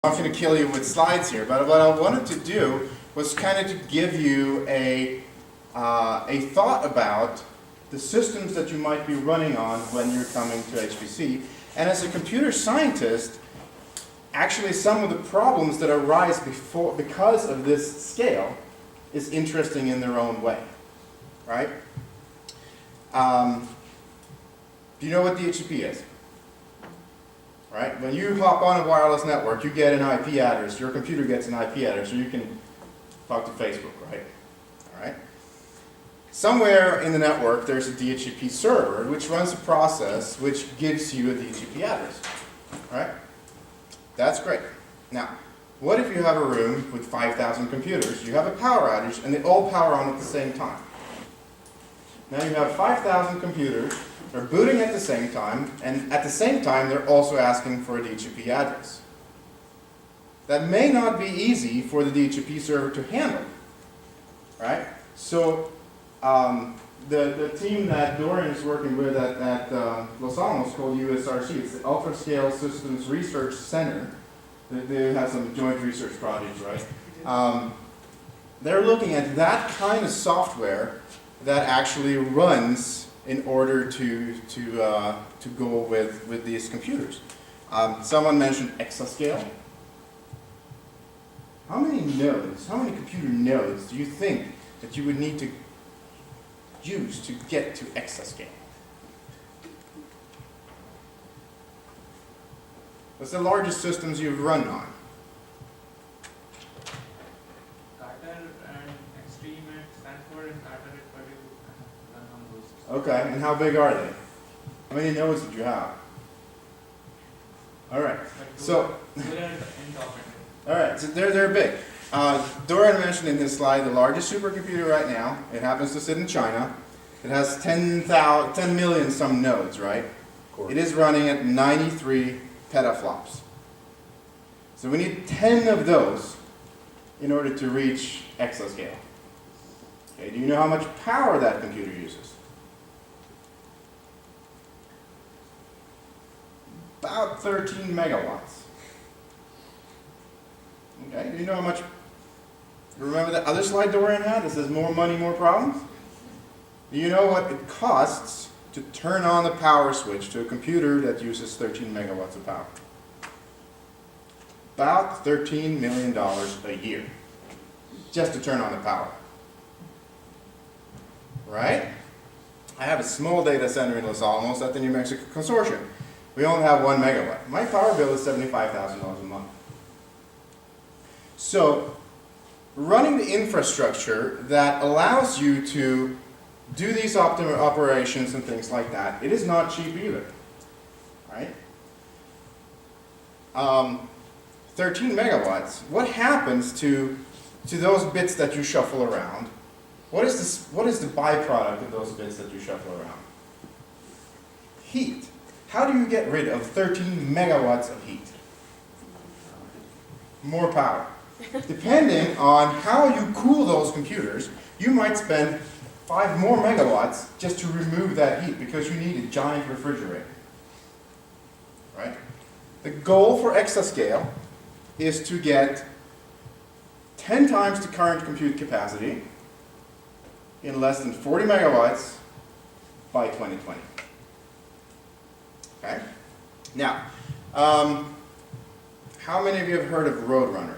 I'm not going to kill you with slides here, but what I wanted to do was kind of to give you a thought about the systems that you might be running on when you're coming to HPC. And as a computer scientist, actually some of the problems that arise because of this scale is interesting in their own way, right? Do you know what DHCP is? Right? When you hop on a wireless network, you get an IP address. Your computer gets an IP address, so you can talk to Facebook, right? All right. Somewhere in the network, there's a DHCP server which runs a process which gives you a DHCP address. All right? That's great. Now, what if you have a room with 5,000 computers? You have a power outage, and they all power on at the same time. Now you have 5,000 computers. They're booting at the same time, and at the same time, they're also asking for a DHCP address. That may not be easy for the DHCP server to handle, right? So the team that Dorian is working with at Los Alamos called USRC, it's the Ultra Scale Systems Research Center. They have some joint research projects, right? They're looking at that kind of software that actually runs in order to go with these computers. Someone mentioned exascale. How many nodes, how many computer nodes do you think that you would need to use to get to exascale? What's the largest systems you've run on? Okay, and how big are they? How many nodes did you have? All right, so all right, so they're big. Dorian mentioned in his slide the largest supercomputer right now. It happens to sit in China. It has 10 million some nodes, right? It is running at 93 petaflops. So we need 10 of those in order to reach exascale. Okay, do you know how much power that computer uses? About 13 megawatts. Okay, do you know how much? Remember that other slide Dorian had that says more money, more problems? Do you know what it costs to turn on the power switch to a computer that uses 13 megawatts of power? About $13 million a year just to turn on the power. Right? I have a small data center in Los Alamos at the New Mexico Consortium. We only have 1 megawatt. My power bill is $75,000 a month. So, running the infrastructure that allows you to do these optimal operations and things like that, it is not cheap either. Right? 13 megawatts. What happens to those bits that you shuffle around? What is the byproduct of those bits that you shuffle around? Heat. How do you get rid of 13 megawatts of heat? More power. Depending on how you cool those computers, you might spend 5 more megawatts just to remove that heat because you need a giant refrigerator. Right? The goal for exascale is to get 10 times the current compute capacity in less than 40 megawatts by 2020. Okay? Now, how many of you have heard of Roadrunner?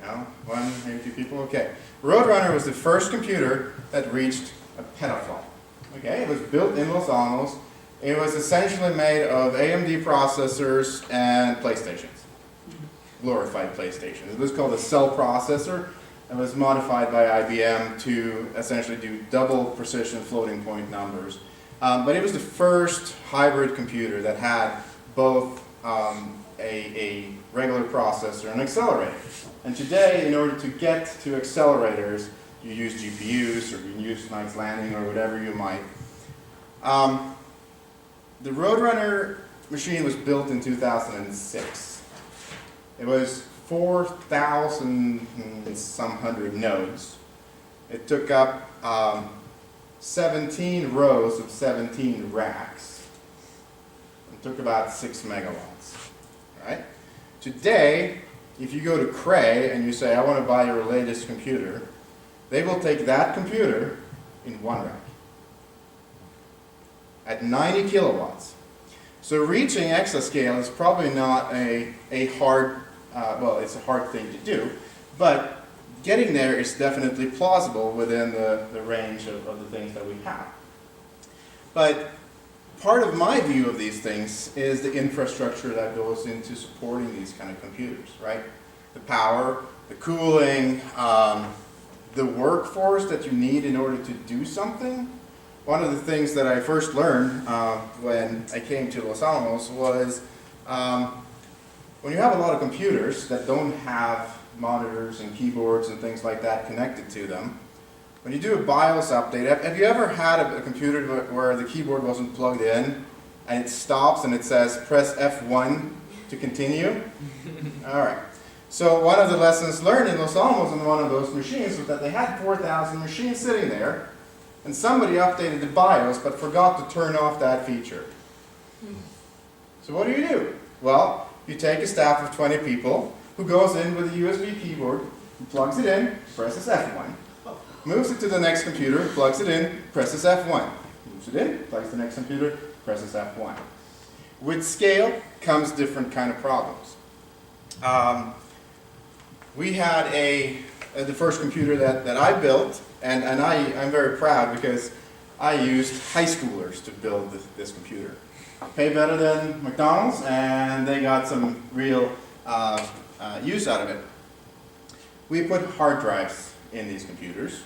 No? One, maybe two people? Okay. Roadrunner was the first computer that reached a petaflop. Okay? It was built in Los Alamos. It was essentially made of AMD processors and PlayStations. Glorified PlayStations. It was called a cell processor. It was modified by IBM to essentially do double precision floating point numbers. But it was the first hybrid computer that had both a regular processor and an accelerator. And today, in order to get to accelerators, you use GPUs or you use Knight's Landing or whatever you might. The Roadrunner machine was built in 2006. It was 4,000 and some hundred nodes. It took up 17 rows of 17 racks. It took about 6 megawatts. Right? Today, if you go to Cray and you say, I want to buy your latest computer, they will take that computer in one rack at 90 kilowatts. So reaching exascale is probably not a hard, well, it's a hard thing to do, but getting there is definitely plausible within the range of the things that we have. But part of my view of these things is the infrastructure that goes into supporting these kind of computers, right? The power, the cooling, the workforce that you need in order to do something. One of the things that I first learned when I came to Los Alamos was when you have a lot of computers that don't have monitors and keyboards and things like that connected to them, when you do a BIOS update, have you ever had a computer where the keyboard wasn't plugged in and it stops and it says press F1 to continue? All right. So one of the lessons learned in Los Alamos on one of those machines was that they had 4,000 machines sitting there, and somebody updated the BIOS but forgot to turn off that feature. So what do? Well, you take a staff of 20 people who goes in with a USB keyboard, plugs it in, presses F1, moves it to the next computer, plugs it in, presses F1, moves it in, plugs the next computer, presses F1. With scale comes different kind of problems. We had the first computer that I built, and I'm very proud because I used high schoolers to build this computer. Pay better than McDonald's, and they got some real use out of it. We put hard drives in these computers.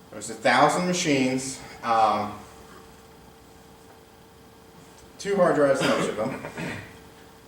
There was 1,000 machines, 2 hard drives in each of them.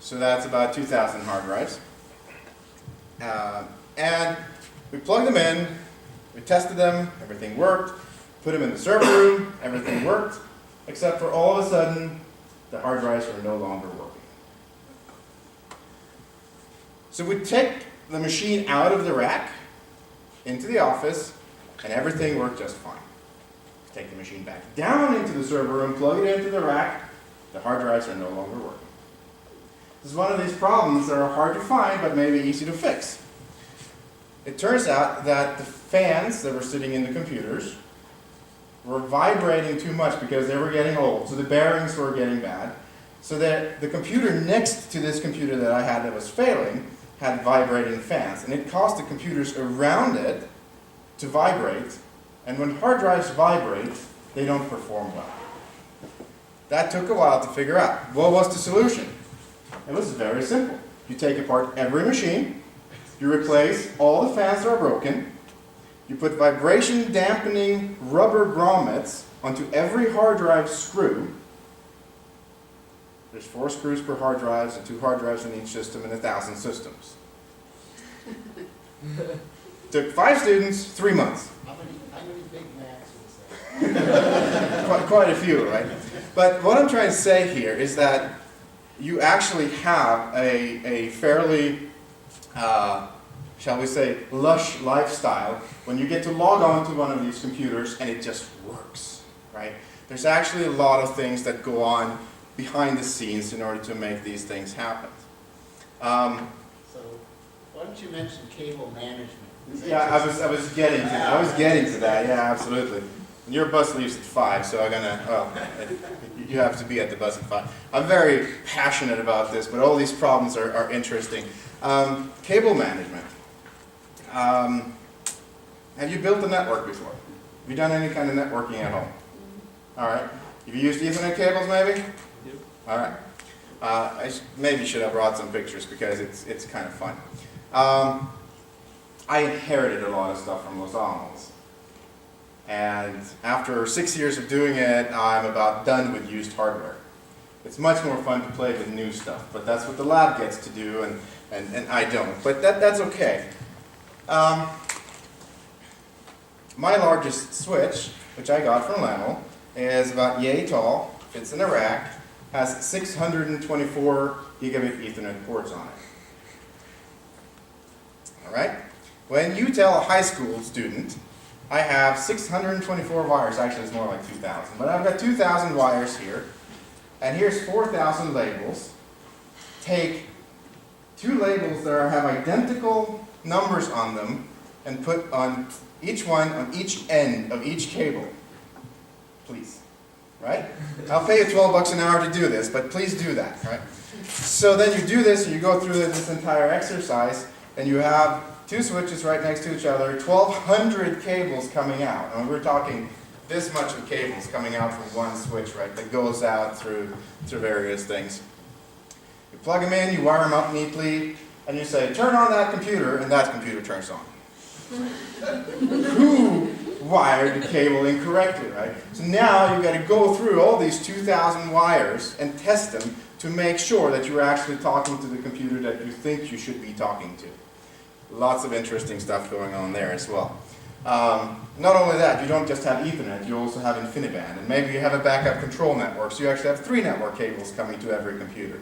So that's about 2,000 hard drives. And we plugged them in, we tested them, everything worked, put them in the server room, everything worked, except for all of a sudden, the hard drives are no longer working. So we take the machine out of the rack, into the office, and everything worked just fine. Take the machine back down into the server room, plug it into the rack, the hard drives are no longer working. This is one of these problems that are hard to find, but maybe easy to fix. It turns out that the fans that were sitting in the computers were vibrating too much because they were getting old, so the bearings were getting bad. So that the computer next to this computer that I had that was failing had vibrating fans, and it caused the computers around it to vibrate, and when hard drives vibrate, they don't perform well. That took a while to figure out. What was the solution? It was very simple. You take apart every machine, you replace all the fans that are broken, you put vibration dampening rubber grommets onto every hard drive screw. There's 4 screws per hard drive and 2 hard drives in each system and 1,000 systems. Took 5 students, 3 months. How many Big Macs was that? Quite a few, right? But what I'm trying to say here is that you actually have a fairly, shall we say, lush lifestyle when you get to log on to one of these computers and it just works, right? There's actually a lot of things that go on behind the scenes in order to make these things happen. So, why don't you mention cable management? Yeah, I was getting to that. Yeah, absolutely. Your bus leaves at 5, so you have to be at the bus at 5. I'm very passionate about this, but all these problems are interesting. Cable management. Have you built a network before? Have you done any kind of networking at home? All right. Have you used Ethernet cables, maybe? Yep. All right. I maybe should have brought some pictures because it's kind of fun. I inherited a lot of stuff from Los Alamos. And after 6 years of doing it, I'm about done with used hardware. It's much more fun to play with new stuff, but that's what the lab gets to do, and I don't. But that's okay. My largest switch, which I got from Alamo, is about yay tall, fits in a rack, has 624 gigabit Ethernet ports on it. All right? When you tell a high school student, I have 624 wires, actually it's more like 2,000, but I've got 2,000 wires here, and here's 4,000 labels. Take 2 labels that have identical numbers on them and put on each one on each end of each cable. Please. Right? I'll pay you $12 an hour to do this, but please do that, right? So then you do this, and you go through this entire exercise, and you have 2 switches right next to each other, 1,200 cables coming out. And we're talking this much of cables coming out from one switch, right, that goes out through various things. You plug them in, you wire them up neatly, and you say, turn on that computer, and that computer turns on. Who wired the cable incorrectly, right? So now you've got to go through all these 2,000 wires and test them to make sure that you're actually talking to the computer that you think you should be talking to. Lots of interesting stuff going on there as well. Not only that, you don't just have Ethernet, you also have InfiniBand, and maybe you have a backup control network, so you actually have 3 network cables coming to every computer.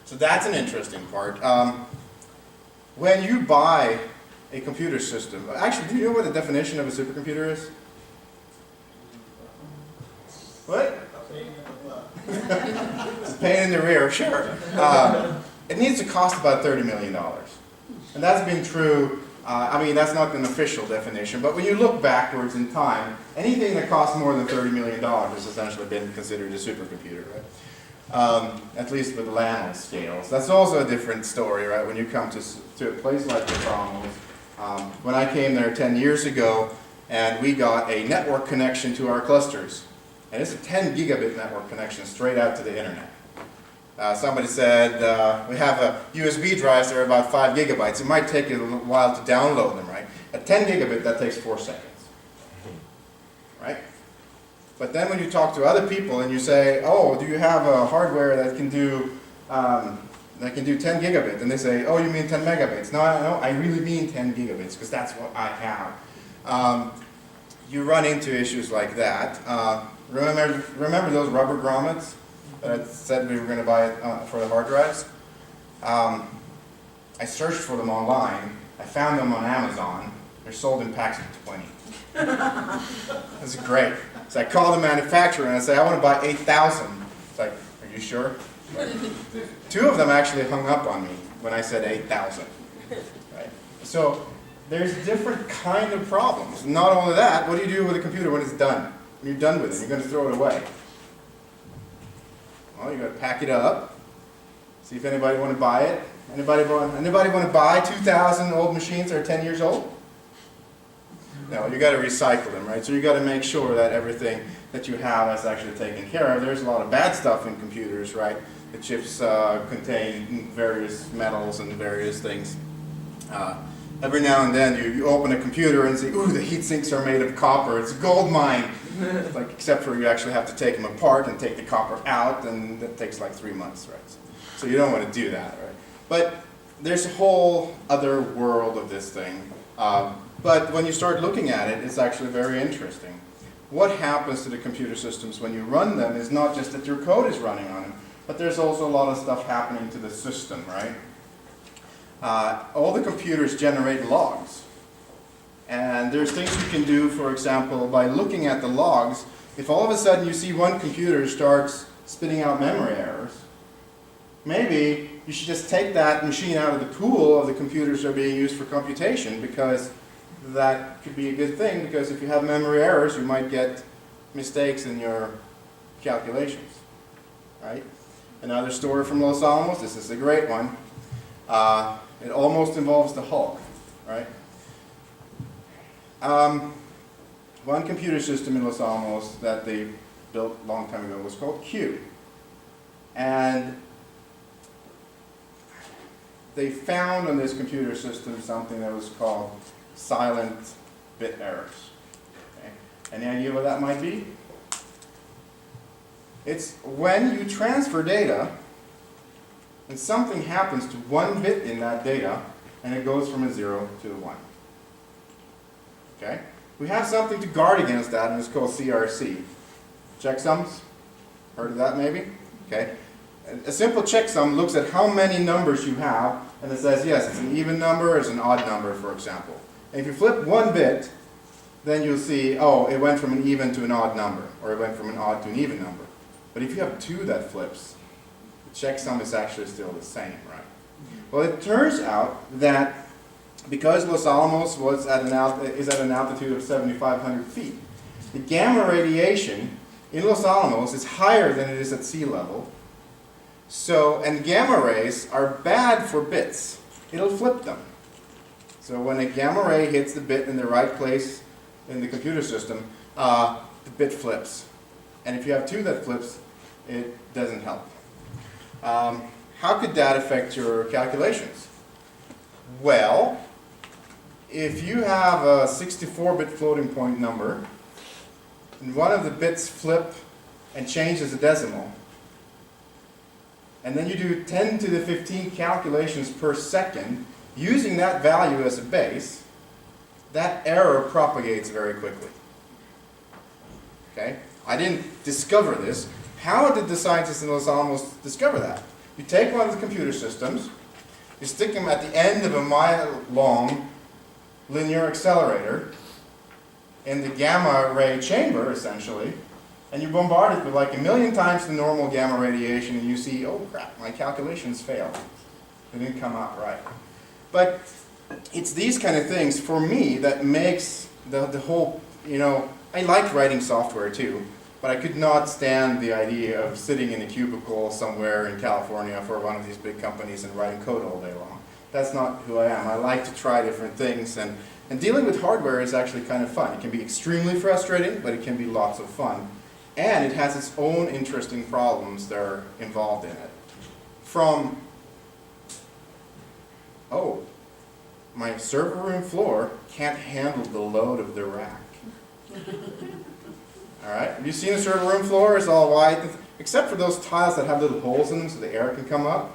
So that's an interesting part. When you buy a computer system, actually, do you know what the definition of a supercomputer is? What? It's a pain in the rear, sure. It needs to cost about $30 million. And that's been true, I mean, that's not an official definition, but when you look backwards in time, anything that costs more than $30 million has essentially been considered a supercomputer, right? At least with Alamos scales. That's also a different story, right? When you come to a place like Alamos. When I came there 10 years ago, and we got a network connection to our clusters. And it's a 10 gigabit network connection straight out to the internet. Somebody said, we have USB drives that are about 5 gigabytes. It might take you a little while to download them, right? At 10 gigabit, that takes 4 seconds. Right? But then when you talk to other people and you say, oh, do you have a hardware that can do 10 gigabits? And they say, oh, you mean 10 megabits? No, I really mean 10 gigabits because that's what I have. You run into issues like that. Remember those rubber grommets that I said we were going to buy for the hard drives? I searched for them online. I found them on Amazon. They're sold in packs of 20. That's great. So I called the manufacturer and I say, I want to buy 8,000. It's like, are you sure? 2 of them actually hung up on me when I said 8,000. Right? So there's different kind of problems. Not only that, what do you do with a computer when it's done? When you're done with it, you're going to throw it away. Well, you're going to pack it up, see if anybody want to buy it. Anybody want to buy 2,000 old machines that are 10 years old? No, you got to recycle them, right? So you got to make sure that everything that you have is actually taken care of. There's a lot of bad stuff in computers, right? The chips contain various metals and various things. Every now and then you open a computer and say, ooh, the heat sinks are made of copper. It's a gold mine. Like, except for you actually have to take them apart and take the copper out, and that takes like 3 months, right? So you don't want to do that, right? But there's a whole other world of this thing. But when you start looking at it, it's actually very interesting. What happens to the computer systems when you run them is not just that your code is running on them, but there's also a lot of stuff happening to the system, right? All the computers generate logs. And there's things you can do, for example, by looking at the logs. If all of a sudden you see one computer starts spitting out memory errors, maybe you should just take that machine out of the pool of the computers that are being used for computation, because that could be a good thing, because if you have memory errors, you might get mistakes in your calculations, right? Another story from Los Alamos, this is a great one. It almost involves the Hulk, right? One computer system in Los Alamos that they built a long time ago was called Q. And they found on this computer system something that was called silent bit errors. Okay? Any idea what that might be? It's when you transfer data and something happens to one bit in that data and it goes from a 0 to a 1. Okay? We have something to guard against that, and it's called CRC. Checksums? Heard of that maybe? Okay. A simple checksum looks at how many numbers you have, and it says, yes, it's an even number, it's an odd number, for example. And if you flip one bit, then you'll see, oh, it went from an even to an odd number, or it went from an odd to an even number. But if you have 2 that flips, the checksum is actually still the same, right? Well, it turns out that because Los Alamos is at an altitude of 7,500 feet, the gamma radiation in Los Alamos is higher than it is at sea level. So, and gamma rays are bad for bits. It'll flip them. So when a gamma ray hits the bit in the right place in the computer system, the bit flips. And if you have two that flips, it doesn't help. How could that affect your calculations? Well, if you have a 64-bit floating point number, and one of the bits flip and changes a decimal, and then you do 10 to the 15 calculations per second, using that value as a base, that error propagates very quickly. Okay? I didn't discover this. How did the scientists in Los Alamos discover that? You take one of the computer systems, you stick them at the end of a mile-long linear accelerator in the gamma ray chamber, essentially, and you bombard it with like 1,000,000 times the normal gamma radiation, and you see, oh crap, my calculations failed. They didn't come out right. But it's these kind of things, for me, that makes the whole, I like writing software too, but I could not stand the idea of sitting in a cubicle somewhere in California for one of these big companies and writing code all day long. That's not who I am. I like to try different things, and dealing with hardware is actually kind of fun. It can be extremely frustrating, but it can be lots of fun. And it has its own interesting problems that are involved in it. From, oh, my server room floor can't handle the load of the rack. All right, have you seen a server room floor? It's all white, except for those tiles that have little holes in them so the air can come up.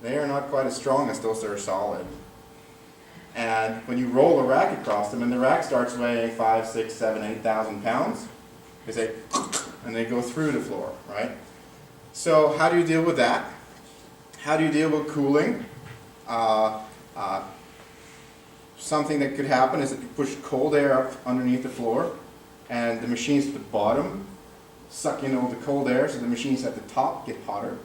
They are not quite as strong as those that are solid. And when you roll a rack across them, and the rack starts weighing 5, 6, 7, 8,000 pounds, they say, and they go through the floor, right? So how do you deal with that? How do you deal with cooling? Something that could happen is that you push cold air up underneath the floor, and the machines at the bottom suck in all the cold air, so the machines at the top get hotter,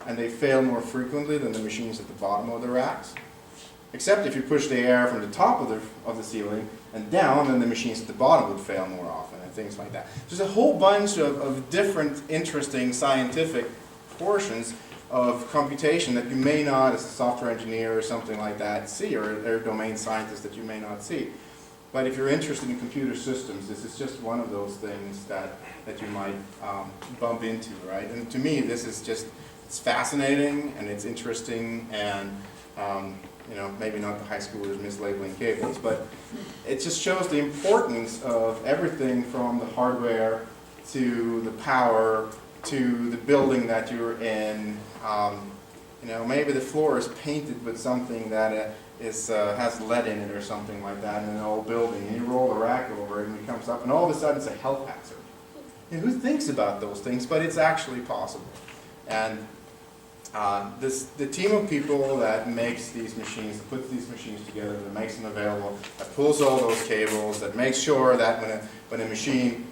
and they fail more frequently than the machines at the bottom of the racks. Except if you push the air from the top of the ceiling and down, then the machines at the bottom would fail more often, and things like that. There's a whole bunch of different interesting scientific portions of computation that you may not, as a software engineer or something like that, see, or domain scientist that you may not see. But if you're interested in computer systems, this is just one of those things that you might bump into, right? And to me, this is just, it's fascinating and it's interesting, and maybe not the high schoolers mislabeling cables, but it just shows the importance of everything from the hardware to the power to the building that you're in. Maybe the floor is painted with something that has lead in it or something like that in an old building, and you roll the rack over it and it comes up, and all of a sudden it's a health hazard. Who thinks about those things? But it's actually possible. And the team of people that makes these machines, that puts these machines together, that makes them available, that pulls all those cables, that makes sure that when a machine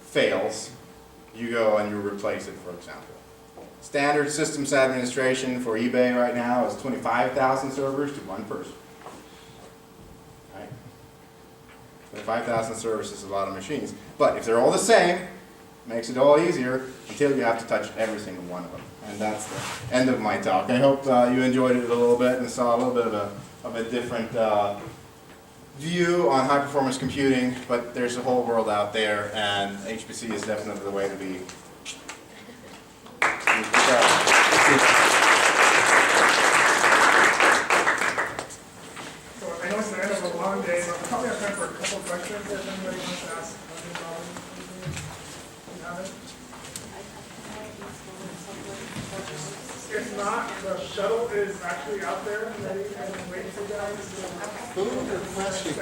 fails, you go and you replace it, for example. Standard systems administration for eBay right now is 25,000 servers to one person. Right? 25,000 servers is a lot of machines. But if they're all the same, it makes it all easier until you have to touch every single one of them. And that's the end of my talk. I hope you enjoyed it a little bit and saw a little bit of a different view on high-performance computing, but there's a whole world out there, and HPC is definitely the way to be. So I know it's the end of a long day, but we probably have time for a couple of questions if anybody wants to ask. You have it? If not, the shuttle is actually out there and ready and waiting for you guys. Who are the questions?